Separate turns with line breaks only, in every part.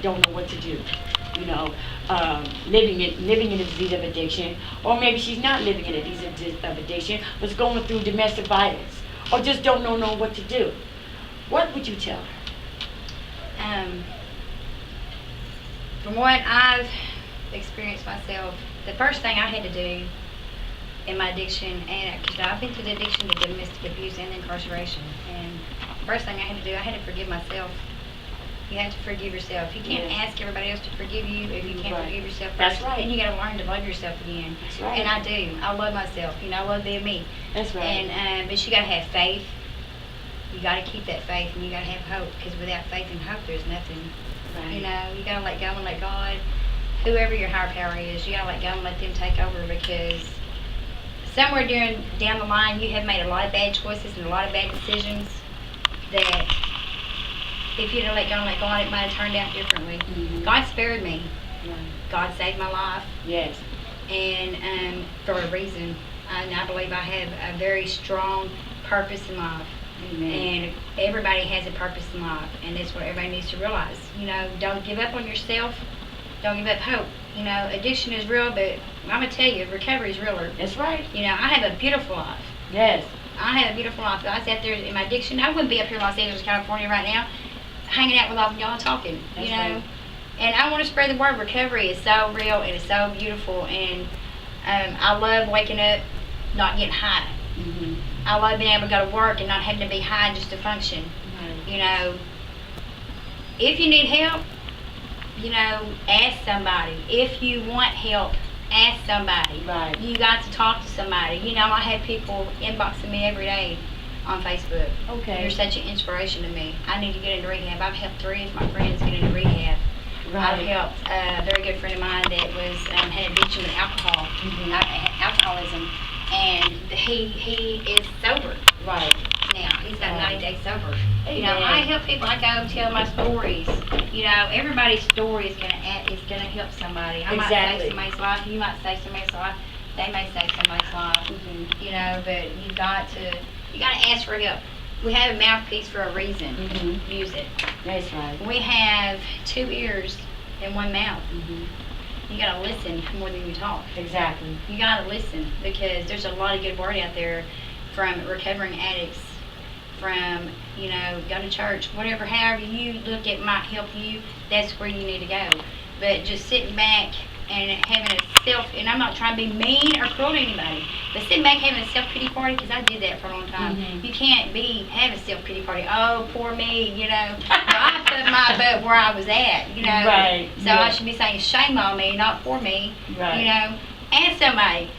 don't know what to do. You know, living in a disease of addiction, or maybe she's not living in a disease of addiction, but's going through domestic violence, or just don't know what to do. What would you tell her?
From what I've experienced myself, the first thing I had to do in my addiction, and because I've been through the addiction to domestic abuse and incarceration, and the first thing I had to do, I had to forgive myself. You have to forgive yourself. You can't ask everybody else to forgive you if you can't forgive yourself first.
That's right.
And you got to learn to love yourself again.
That's right.
And I do. I love myself. You know, I love being me.
That's right.
And but you got to have faith. You got to keep that faith, and you got to have hope. Because without faith and hope, there's nothing.
Right.
You know, you got to let go and let God, whoever your higher power is, you got to let go and let them take over, because somewhere down the line, you have made a lot of bad choices and a lot of bad decisions that, if you'd have let go and let God, it might have turned out differently.
Mm-hmm.
God spared me.
Right.
God saved my life.
Yes.
And for a reason. And I believe I have a very strong purpose in life.
Amen. And
everybody has a purpose in life. And that's what everybody needs to realize. You know, don't give up on yourself. Don't give up hope. You know, addiction is real, but I'm going to tell you, recovery is realer.
That's right.
You know, I have a beautiful life.
Yes.
I have a beautiful life. If I sat there in my addiction, I wouldn't be up here in Los Angeles, California right now, hanging out with all of y'all talking.
That's
you know,
right.
And I want to spread the word. Recovery is so real and it's so beautiful, and I love waking up, not getting high.
Mm-hmm.
I love being able to go to work and not having to be high just to function.
Right.
You know, if you need help, you know, ask somebody. If you want help, ask somebody.
Right.
You got to talk to somebody. You know, I have people inboxing me every day on Facebook.
Okay.
You're such an inspiration to me. I need to get into rehab. I've helped 3 of my friends get into rehab.
Right.
I've helped a very good friend of mine that was had addiction with alcohol, alcoholism, and he is sober.
Right.
Now he's got 90 days sober.
Amen.
You know, I help people. I go tell my stories. You know, everybody's story is gonna help somebody. I might save somebody's life. You might save somebody's life. They may save somebody's life.
Mm-hmm.
You know, but you got to ask for help. We have a mouthpiece for a reason.
Mm-hmm.
Use it.
That's right.
We have 2 ears and 1 mouth.
Mm-hmm.
You gotta listen more than you talk.
Exactly.
You gotta listen, because there's a lot of good word out there from recovering addicts, from, you know, go to church, whatever, however you look at might help you, that's where you need to go. But just sitting back and having a and I'm not trying to be mean or cruel to anybody, but sitting back having a self-pity party, because I did that for a long time.
Mm-hmm.
You can't have a self-pity party. Oh, poor me, you know. I put my butt where I was at, you know.
Right.
So I should be saying shame on me, not for me.
Right.
You know. And somebody,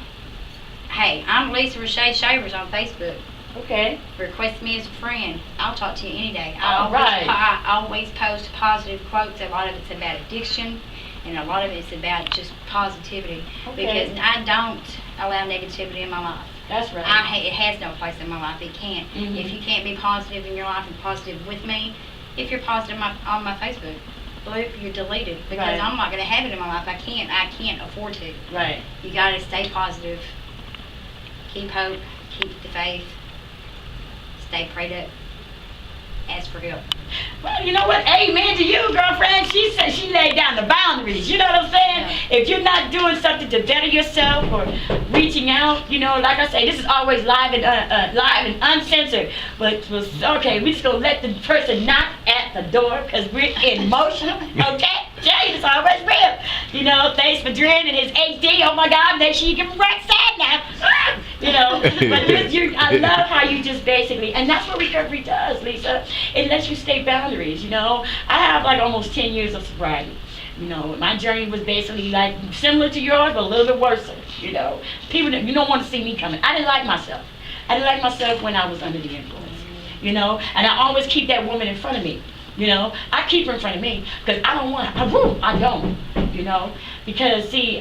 hey, I'm Lisa Chavers on Facebook.
Okay.
Request me as a friend. I'll talk to you any day.
Right.
I always post positive quotes. A lot of it's about addiction, and a lot of it's about just positivity.
Okay.
Because I don't allow negativity in my life.
That's right.
It has no place in my life. It can't.
Mm-hmm.
If you can't be positive in your life and positive with me, if you're positive on my Facebook, bloop, you're deleted. Because
Right.
I'm not going to have it in my life. I can't afford to.
Right.
You got to stay positive. Keep hope. Keep the faith. Stay prayed up. Ask for help.
Well, you know what? Amen to you, girlfriend. She said she laid down the boundaries. You know what I'm saying?
Yeah.
If you're not doing something to better yourself or reaching out, you know, like I say, this is always live and uncensored. But okay, we just gonna let the person knock at the door because we're emotional. Okay? Jay is always real. You know, thanks for Dren and his HD. Oh my God, make sure you can right side now. You know, but I love how you just basically, and that's what recovery does, Lisa. It lets you stay boundaries, you know. I have like almost 10 years of sobriety. You know, my journey was basically like similar to yours, but a little bit worse. You know, people, you don't want to see me coming. I didn't like myself. I didn't like myself when I was under the influence. You know, and I always keep that woman in front of me. You know, I keep her in front of me because I don't want her. I don't. You know, because see,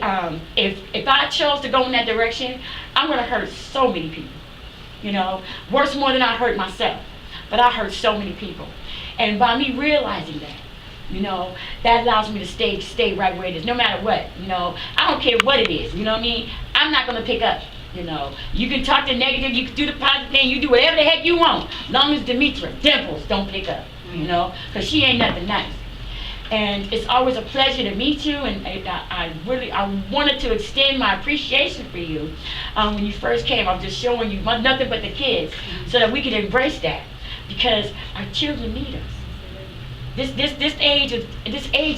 if I chose to go in that direction, I'm gonna hurt so many people. You know, worse more than I hurt myself. But I hurt so many people, and by me realizing that, you know, that allows me to stay right where it is, no matter what. You know, I don't care what it is. You know what I mean? I'm not gonna pick up. You know, you can talk the negative, you can do the positive thing, you do whatever the heck you want, long as Demetra, Dimples, don't pick up. You know, because she ain't nothing nice. And it's always a pleasure to meet you, and I wanted to extend my appreciation for you. When you first came, I was just showing you nothing but the kids, so that we could embrace that, because our children need us. This age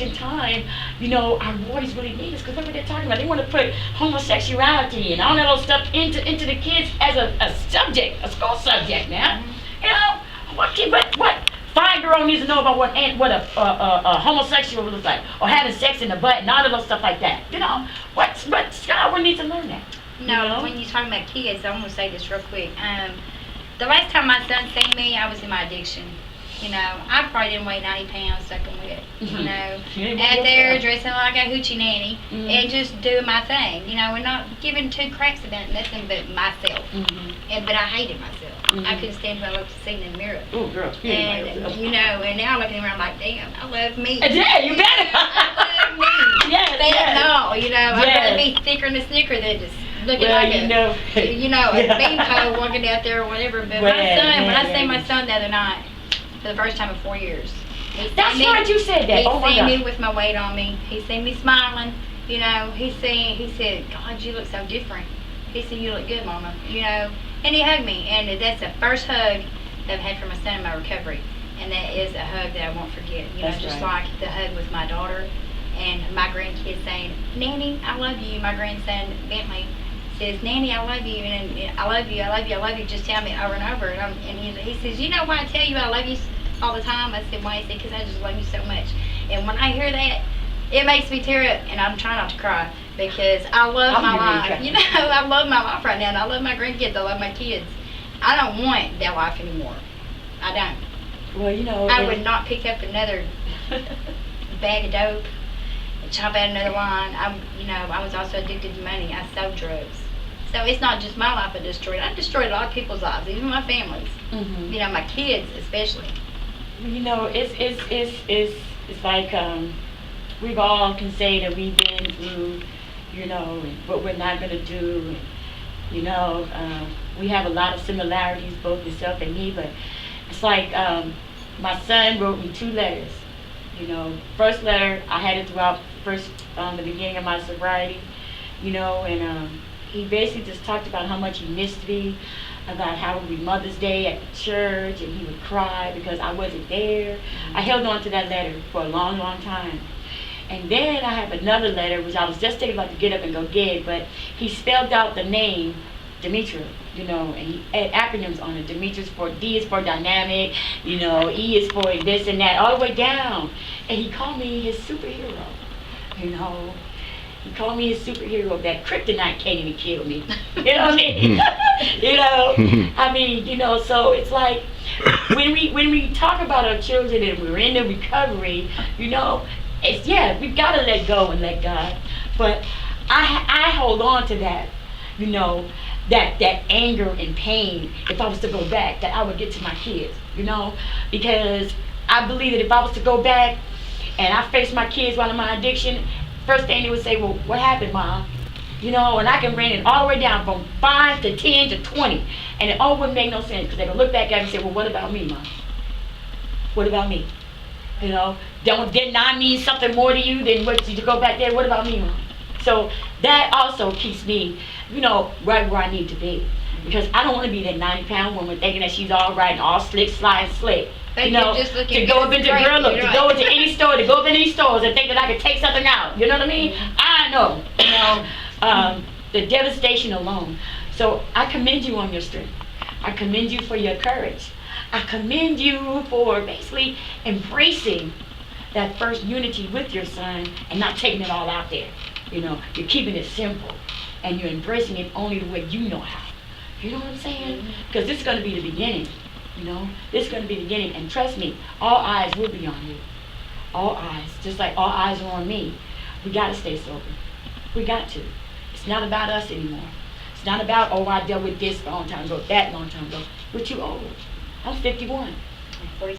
and time, you know, our boys really need us, because look what they're talking about. They want to put homosexuality and all that old stuff into the kids as a subject, a school subject now. You know, what 5-year-old needs to know about what a homosexual looks like, or having sex in the butt and all of those stuff like that. You know, what Skylar needs to learn that.
No,
you know?
When you're talking about kids, I'm gonna say this real quick. The last time my son seen me, I was in my addiction. You know, I probably didn't weigh 90 pounds soaking wet. You know, out there dressing like a hoochie nanny and just doing my thing. You know, and not giving two craps about nothing but myself. But I hated myself. I couldn't stand when I looked seen in the mirror.
Oh, girl.
And you know, and now looking around like, damn, I love me.
Yeah, you better.
I love me.
Yes.
No, you know, I'd rather be thicker than a snicker than just looking like a beanpole walking out there or whatever. But my son, when I seen my son the other night, for the first time in 4 years.
That's right, you said that. Oh my
He
God.
seen me with my weight on me. He seen me smiling. You know, he said, God, you look so different. He said, you look good, Mama. You know, and he hugged me. And that's the first hug that I've had from my son in my recovery. And that is a hug that I won't forget. You know,
That's
just
right.
like the hug with my daughter and my grandkids saying, Nanny, I love you. My grandson, Bentley, says, Nanny, I love you, and I love you, I love you, I love you, just tell me over and over. And he says, you know why I tell you I love you all the time? I said, why? He said, because I just love you so much. And when I hear that, it makes me tear up, and I'm trying not to cry, because I love my life. You know, I love my life right now, and I love my grandkids, I love my kids. I don't want that life anymore. I don't.
Well, you know,
I would not pick up another bag of dope and chop out another line. I was also addicted to money. I sold drugs. So it's not just my life I destroyed. I destroyed a lot of people's lives, even my family's. You know, my kids especially.
You know, it's like we've all can say that we've been through, you know, what we're not gonna do. You know, we have a lot of similarities, both yourself and me. But it's like my son wrote me 2 letters. You know, first letter I had it throughout the beginning of my sobriety. You know, and he basically just talked about how much he missed me, about how it would be Mother's Day at the church, and he would cry because I wasn't there. I held on to that letter for a long, long time. And then I have another letter, which I was just thinking about to get up and go get, but he spelled out the name, Demetra, you know, and he had acronyms on it. Demetra's for D is for dynamic, you know, E is for this and that, all the way down. And he called me his superhero, you know. He called me his superhero. That kryptonite can't even kill me. You know what I mean? You know, I mean, you know. So it's like when we talk about our children and we're in the recovery, you know, it's we've got to let go and let God. But I hold on to that, you know, that anger and pain. If I was to go back, that I would get to my kids, you know, because I believe that if I was to go back and I face my kids while in my addiction, first thing they would say, well, what happened, Mom? You know, and I can bring it all the way down from 5 to 10 to 20. And it all wouldn't make no sense, because they would look back at me and say, well, what about me, Mom? What about me? You know, didn't I mean something more to you than what you go back there? What about me, Mom? So that also keeps me, you know, right where I need to be. Because I don't want to be that 90-pound woman thinking that she's all right and all slick, sly, and slick.
But
you know,
just
to go up into go into any store, to go up into any stores and think that I could take something out. You know what I mean? I know, you know, the devastation alone. So I commend you on your strength. I commend you for your courage. I commend you for basically embracing that first unity with your son and not taking it all out there. You know, you're keeping it simple and you're embracing it only the way you know how. You know what I'm saying? Because this is going to be the beginning. You know, this is going to be the beginning, and trust me, all eyes will be on you. All eyes, just like all eyes are on me. We got to stay sober. We got to. It's not about us anymore. It's not about, oh, I dealt with this a long time ago, that long time ago. We're too old. I'm 51.